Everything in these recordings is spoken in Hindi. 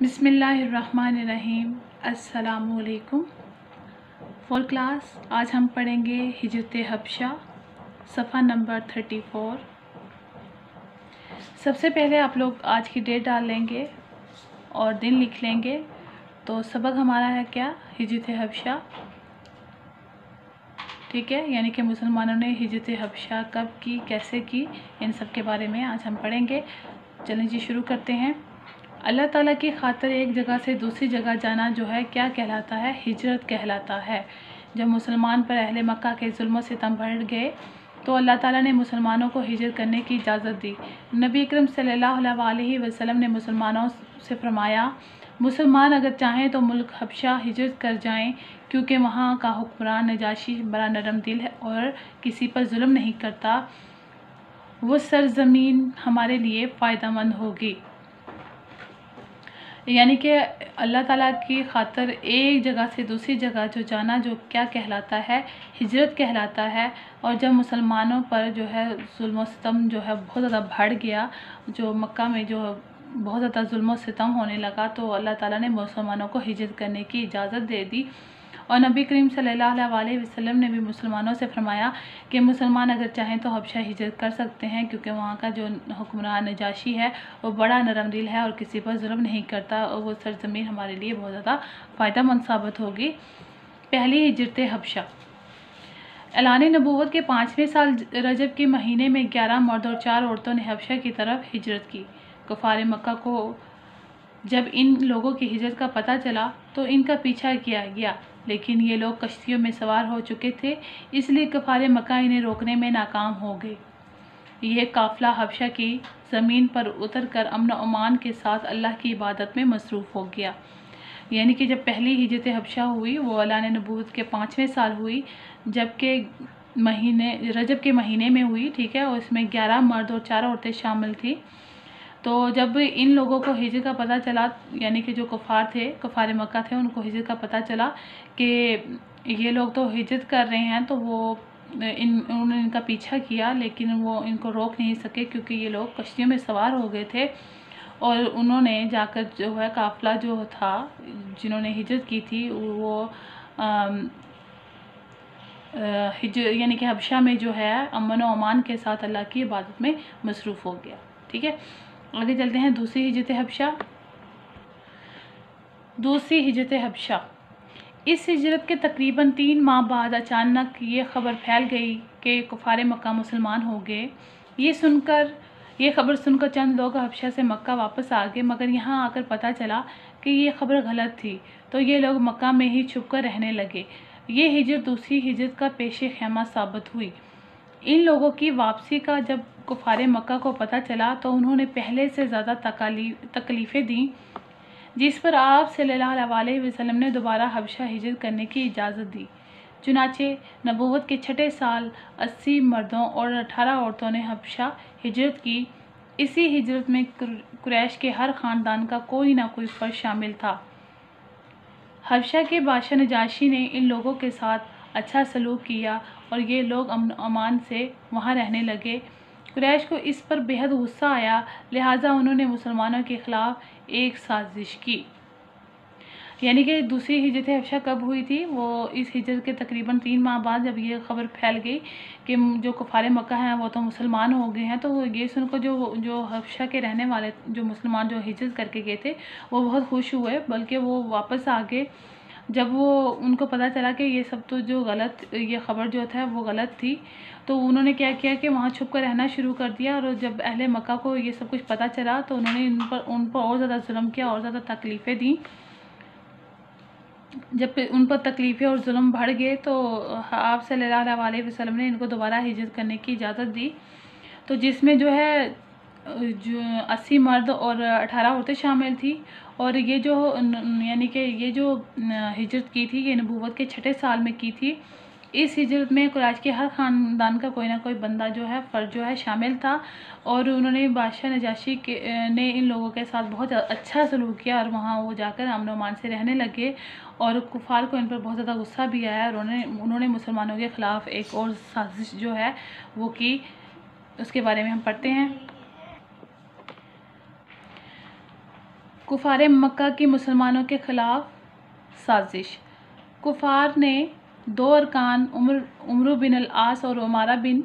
बिस्मिल्लाहिर्रहमानिर्रहीम। अस्सलामुअलैकुम। फॉर क्लास आज हम पढ़ेंगे हिजरत हबशा सफ़ा नंबर 34। सबसे पहले आप लोग आज की डेट डाल लेंगे और दिन लिख लेंगे। तो सबक हमारा है क्या, हिजरत हबशा, ठीक है। यानी कि मुसलमानों ने हिजरत हबशा कब की, कैसे की, इन सब के बारे में आज हम पढ़ेंगे। चलिए जी शुरू करते हैं। अल्लाह ताला की खातिर एक जगह से दूसरी जगह जाना जो है क्या कहलाता है, हिजरत कहलाता है। जब मुसलमान पर अहले मक्का के जुल्म सितम बढ़ गए तो अल्लाह ताला ने मुसलमानों को हिजरत करने की इजाज़त दी। नबी अकरम सल्लल्लाहु अलैहि वसल्लम ने मुसलमानों से फरमाया, मुसलमान अगर चाहें तो मुल्क हबशा हिजरत कर जाएं, क्योंकि वहाँ का हुक्मरान नजाशी बड़ा नरम दिल है और किसी पर जुल्म नहीं करता। वो सरज़मीन हमारे लिए फ़ायदेमंद होगी। यानी कि अल्लाह ताला की खातिर एक जगह से दूसरी जगह जो जाना जो क्या कहलाता है, हिजरत कहलाता है। और जब मुसलमानों पर जो है जुल्म सितम जो है बहुत ज़्यादा बढ़ गया, जो मक्का में जो बहुत ज़्यादा जुल्म सितम होने लगा, तो अल्लाह ताला ने मुसलमानों को हिजरत करने की इजाज़त दे दी। और नबी करीम सल्लल्लाहु अलैहि वसल्लम ने भी मुसलमानों से फरमाया कि मुसलमान अगर चाहें तो हबशा हिजरत कर सकते हैं, क्योंकि वहाँ का जो हुक्मरान नजाशी है वो बड़ा नरम दिल है और किसी पर जुल्म नहीं करता, और वो सरजमीन हमारे लिए बहुत ज़्यादा फ़ायदेमंद साबित होगी। पहली हिजरत हबशा। ऐलान नबूवत के 5वें साल रजब के महीने में 11 मर्द और 4 औरतों ने हबशा की तरफ हिजरत की। कुफार मक्का को जब इन लोगों की हिजरत का पता चला तो इनका पीछा किया गया, लेकिन ये लोग कश्तियों में सवार हो चुके थे, इसलिए कुफार मक्का इन्हें रोकने में नाकाम हो गए। यह काफ़िला हबशा की ज़मीन पर उतरकर अमन और अमान के साथ अल्लाह की इबादत में मसरूफ़ हो गया। यानी कि जब पहली हिजरत हबशा हुई वो ऐलान नबूवत के 5वें साल हुई, जबकि रजब के महीने में हुई, ठीक है। और इसमें 11 मर्द और 4 औरतें शामिल थी। तो जब इन लोगों को हिजरत का पता चला, यानी कि जो कुफार मक्का थे, उनको हिजरत का पता चला कि ये लोग तो हिजरत कर रहे हैं, तो वो उन्होंने इनका पीछा किया, लेकिन वो इनको रोक नहीं सके, क्योंकि ये लोग कश्तियों में सवार हो गए थे। और उन्होंने जाकर जो है काफ़िला जो था, जिन्होंने हिजरत की थी, वो यानी कि हबशा में जो है अमन और अमान के साथ अल्लाह की इबादत में मसरूफ़ हो गया, ठीक है। आगे चलते हैं। दूसरी हिजरत हबशा। इस हिजरत के तकरीबन 3 माह बाद अचानक ये ख़बर फैल गई कि कुफार मक्का मुसलमान हो गए। ये खबर सुनकर चंद लोग हबशा से मक्का वापस आ गए, मगर यहाँ आकर पता चला कि ये खबर गलत थी, तो ये लोग मक्का में ही छुपकर रहने लगे। ये हिजरत दूसरी हिजरत का पेशे ख़ैमा साबित हुई। इन लोगों की वापसी का जब कुफार मक्का को पता चला तो उन्होंने पहले से ज़्यादा तकलीफ़ें दी, जिस पर आप सल्लल्लाहु अलैहि वसल्लम ने दोबारा हबशा हिजरत करने की इजाज़त दी। चुनाचे नबूवत के 6ठे साल 80 मर्दों और 18 औरतों ने हबशा हिजरत की। इसी हिजरत में कुरैश के हर ख़ानदान का कोई ना कोई फ़र्द शामिल था। हबशा के बादशाह नजाशी ने इन लोगों के साथ अच्छा सलूक किया और ये लोग अमन अमान से वहाँ रहने लगे। कुरैश को इस पर बेहद गुस्सा आया, लिहाजा उन्होंने मुसलमानों के ख़िलाफ़ एक साजिश की। यानी कि दूसरी हिजरत हबशा कब हुई थी, वो इस हिजरत के तकरीबन 3 माह बाद, जब ये खबर फैल गई कि जो कुफार मक्का हैं वो तो मुसलमान हो गए हैं। तो ये सुनकर जो हबशा के रहने वाले जो मुसलमान जो हिजरत करके गए थे वो बहुत खुश हुए, बल्कि वो वापस आ गए। जब वो उनको पता चला कि ये सब तो ये ख़बर जो था वो गलत थी, तो उन्होंने क्या किया कि वहाँ छुप कर रहना शुरू कर दिया। और जब अहले मक्का को ये सब कुछ पता चला तो उन्होंने उन पर और ज़्यादा जुल्म किया और ज़्यादा तकलीफ़ें दी। जब उन पर तकलीफ़ें और जुल्म बढ़ गए तो आप सल्लल्लाहु अलैहि वसल्लम ने इनको दोबारा हिजरत करने की इजाज़त दी, तो जिसमें जो है जो 80 मर्द और 18 औरतें शामिल थी। और ये जो यानी कि ये जो हिजरत की थी ये नबूवत के 6ठे साल में की थी। इस हिजरत में कुरैश के हर ख़ानदान का कोई ना कोई बंदा जो है फ़र्द जो है शामिल था, और उन्होंने बादशाह नजाशी ने इन लोगों के साथ बहुत अच्छा सलूक किया और वहाँ वो जाकर अमन अमान से रहने लगे। और कुफार को इन पर बहुत ज़्यादा गुस्सा भी आया और उन्होंने मुसलमानों के ख़िलाफ़ एक और साजिश जो है वो की। उसके बारे में हम पढ़ते हैं। कुफार मक्का की मुसलमानों के ख़िलाफ़ साजिश। कुफार ने दो अरकान उमर बिन अल-आस और उमारा बिन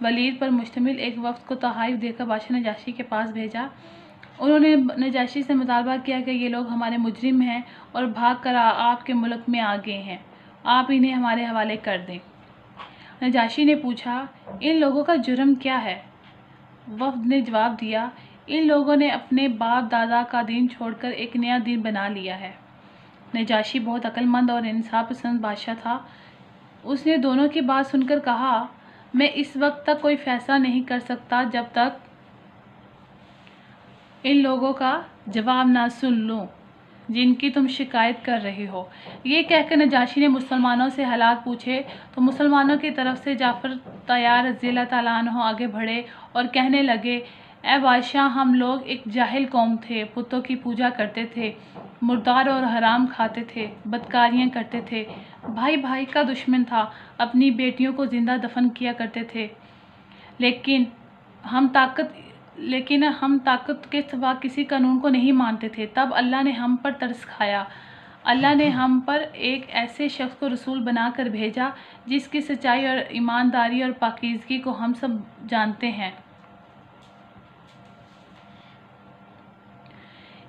वलीद पर मुश्तमिल एक वफ़द को तहाइफ देकर बादशाह नजाशी के पास भेजा। उन्होंने नजाशी से मुतालबा किया कि ये लोग हमारे मुजरिम हैं और भाग कर आपके मुल्क में आ गए हैं, आप इन्हें हमारे हवाले कर दें। नजाशी ने पूछा, इन लोगों का जुर्म क्या है? वफ़द ने जवाब दिया, इन लोगों ने अपने बाप दादा का दीन छोड़कर एक नया दीन बना लिया है। नजाशी बहुत अक्लमंद और इंसाफ पसंद बादशाह था। उसने दोनों की बात सुनकर कहा, मैं इस वक्त तक कोई फ़ैसला नहीं कर सकता जब तक इन लोगों का जवाब ना सुन लूँ जिनकी तुम शिकायत कर रहे हो। ये कहकर नजाशी ने मुसलमानों से हालात पूछे तो मुसलमानों की तरफ से जाफ़र तैयार रज़ियल्लाहु ताला अन्हु आगे बढ़े और कहने लगे, ए बादशाह, हम लोग एक जाहिल कौम थे, पुतों की पूजा करते थे, मुर्दार और हराम खाते थे, बदकारियाँ करते थे, भाई भाई का दुश्मन था, अपनी बेटियों को ज़िंदा दफन किया करते थे, लेकिन हम ताकत के सिवा किसी कानून को नहीं मानते थे। तब अल्लाह ने हम पर तरस खाया। अल्लाह ने हम पर एक ऐसे शख्स को रसूल बनाकर भेजा जिसकी सच्चाई और ईमानदारी और पाकीज़गी को हम सब जानते हैं।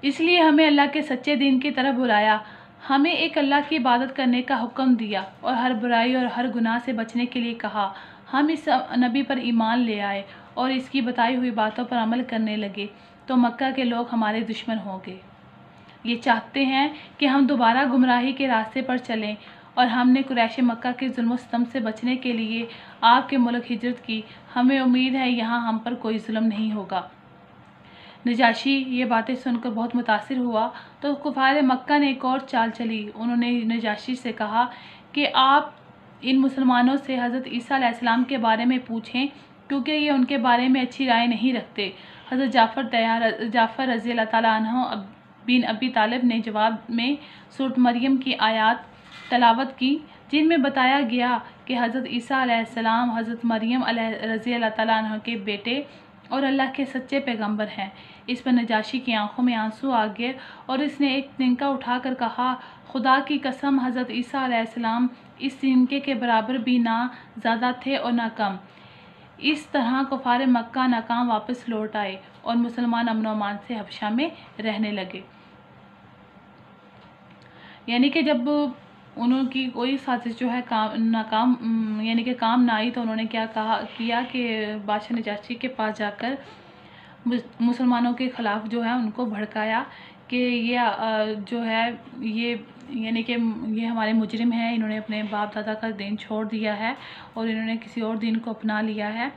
इसलिए हमें अल्लाह के सच्चे दीन की तरफ बुलाया, हमें एक अल्लाह की इबादत करने का हुक्म दिया और हर बुराई और हर गुनाह से बचने के लिए कहा। हम इस नबी पर ईमान ले आए और इसकी बताई हुई बातों पर अमल करने लगे तो मक्का के लोग हमारे दुश्मन हो गए। ये चाहते हैं कि हम दोबारा गुमराही के रास्ते पर चलें और हमने कुरैश मक्का के जुल्म सितम से बचने के लिए आपके मुल्क हिजरत की। हमें उम्मीद है यहाँ हम पर कोई जुल्म नहीं होगा। नजाशी ये बातें सुनकर बहुत मुतासिर हुआ तो कुफार मक्का ने एक और चाल चली। उन्होंने नजाशी से कहा कि आप इन मुसलमानों से हज़रत ईसा अलैहिस्सलाम के बारे में पूछें, क्योंकि ये उनके बारे में अच्छी राय नहीं रखते। हज़रत जाफ़र रज़ियल्लाहु ताला अन्हु बिन अबी तालिब ने जवाब में सूरत मरियम की आयत तलावत की, जिनमें बताया गया कि हज़रत ईसा अलैहिस्सलाम हज़रत मरियम रज़ियल्लाहु ताला अन्हा के बेटे और अल्लाह के सच्चे पैगंबर हैं। इस पर नजाशी की आंखों में आंसू आ गए और इसने एक तिनका उठाकर कहा, खुदा की कसम, हज़रत ईसा अलैहिस्सलाम इस तिनके के बराबर भी ना ज़्यादा थे और ना कम। इस तरह कुफार मक्का नाकाम वापस लौट आए और मुसलमान अमन व अमान से हबशा में रहने लगे। यानी कि जब उनकी कोई साजिश जो है नाकाम यानी कि काम ना आई तो उन्होंने क्या किया कि बादशाह नजाशी के पास जाकर मुसलमानों के ख़िलाफ़ जो है उनको भड़काया कि ये जो है ये यानी कि ये हमारे मुजरिम हैं, इन्होंने अपने बाप दादा का दीन छोड़ दिया है और इन्होंने किसी और दीन को अपना लिया है।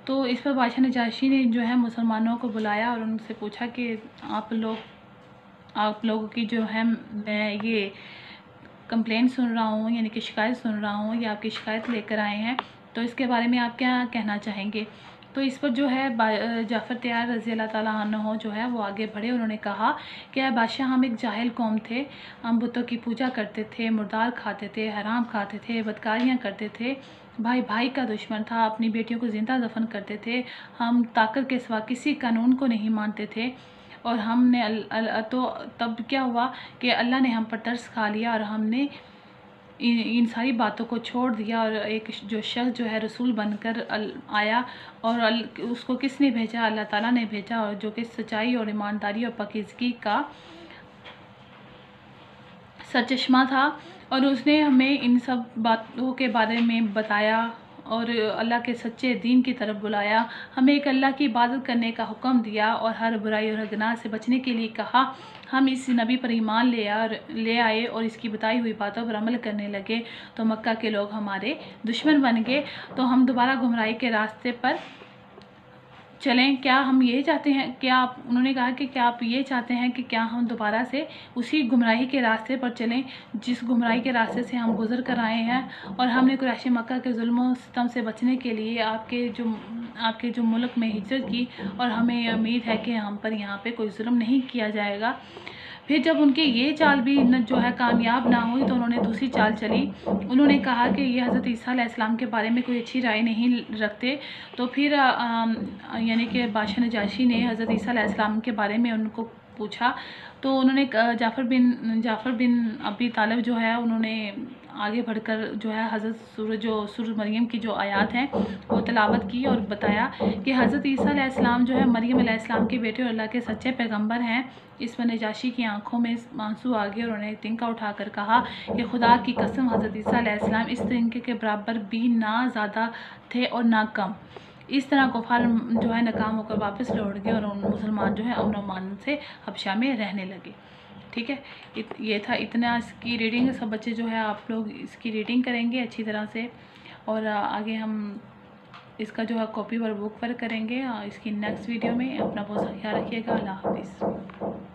तो इस पर बादशाह नजाशी ने जो है मुसलमानों को बुलाया और उनसे पूछा कि आप लोगों की जो है मैं ये कंप्लेंट सुन रहा हूँ, यानी कि शिकायत सुन रहा हूँ, या आपकी शिकायत लेकर आए हैं, तो इसके बारे में आप क्या कहना चाहेंगे। तो इस पर जो है जाफ़र तैयार रज़ियल्लाहु ताला अन्हु जो है वो आगे बढ़े। उन्होंने कहा कि बादशाह, हम एक जाहिल कौम थे, हम बुतों की पूजा करते थे, मुर्दार खाते थे, हराम खाते थे, बदकारियाँ करते थे, भाई भाई का दुश्मन था, अपनी बेटियों को ज़िंदा दफन करते थे, हम ताकत के सिवा किसी कानून को नहीं मानते थे और हमने तो तब क्या हुआ कि अल्लाह ने हम पर तरस खा लिया और हमने इन सारी बातों को छोड़ दिया और एक जो शख्स जो है रसूल बनकर आया और उसको किसने भेजा? अल्लाह ताला ने भेजा, और जो कि सच्चाई और ईमानदारी और पाकीज़गी का सरचश्मा था, और उसने हमें इन सब बातों के बारे में बताया और अल्लाह के सच्चे दीन की तरफ बुलाया, हमें एक अल्लाह की इबादत करने का हुक्म दिया और हर बुराई और हर गुनाह से बचने के लिए कहा। हम इस नबी पर ईमान ले आए और इसकी बताई हुई बातों पर अमल करने लगे तो मक्का के लोग हमारे दुश्मन बन गए, तो हम दोबारा गुमराही के रास्ते पर चलें। क्या हम ये चाहते हैं, उन्होंने कहा कि क्या आप ये चाहते हैं कि क्या हम दोबारा से उसी गुमराही के रास्ते पर चलें जिस गुमराही के रास्ते से हम गुज़र कर आए हैं, और हमने कुरैश मक्का के जुल्म सितम से बचने के लिए आपके जो मुल्क में हिजरत की, और हमें उम्मीद है कि हम पर यहाँ पे कोई जुल्म नहीं किया जाएगा। फिर जब उनकी ये चाल भी जो है कामयाब ना हुई तो उन्होंने दूसरी चाल चली। उन्होंने कहा कि ये हज़रत ईसा अलैहिस्सलाम के बारे में कोई अच्छी राय नहीं रखते, तो फिर यानी कि बादशाह नजाशी ने हज़रत ईसा अलैहिस्सलाम के बारे में उनको पूछा तो उन्होंने जाफ़र बिन अबी तालिब जो है उन्होंने आगे बढ़कर जो है हज़रत सूरह मरियम की जो आयत हैं वो तिलावत की और बताया कि हज़रत ईसा अलैहिस्सलाम जो है मरियम अलैहिस्सलाम के बेटे और अल्लाह के सच्चे पैगंबर हैं। इस पर नजाशी की आंखों में आंसू आ गए और उन्होंने तिनका उठाकर कहा कि खुदा की कसम हज़रत ईसा अलैहिस्सलाम इस तिनके के बराबर भी ना ज़्यादा थे और ना कम। इस तरह कुफार जो है नाकाम होकर वापस लौट गए और उन मुसलमान जो है अमन और अमान से हबशा में रहने लगे। ठीक है, ये था इतना इसकी रीडिंग। सब बच्चे जो है आप लोग इसकी रीडिंग करेंगे अच्छी तरह से और आगे हम इसका जो है कॉपी पर बुक पर करेंगे इसकी नेक्स्ट वीडियो में। अपना बहुत ख्याल रखिएगा। अल्लाह हाफिज़।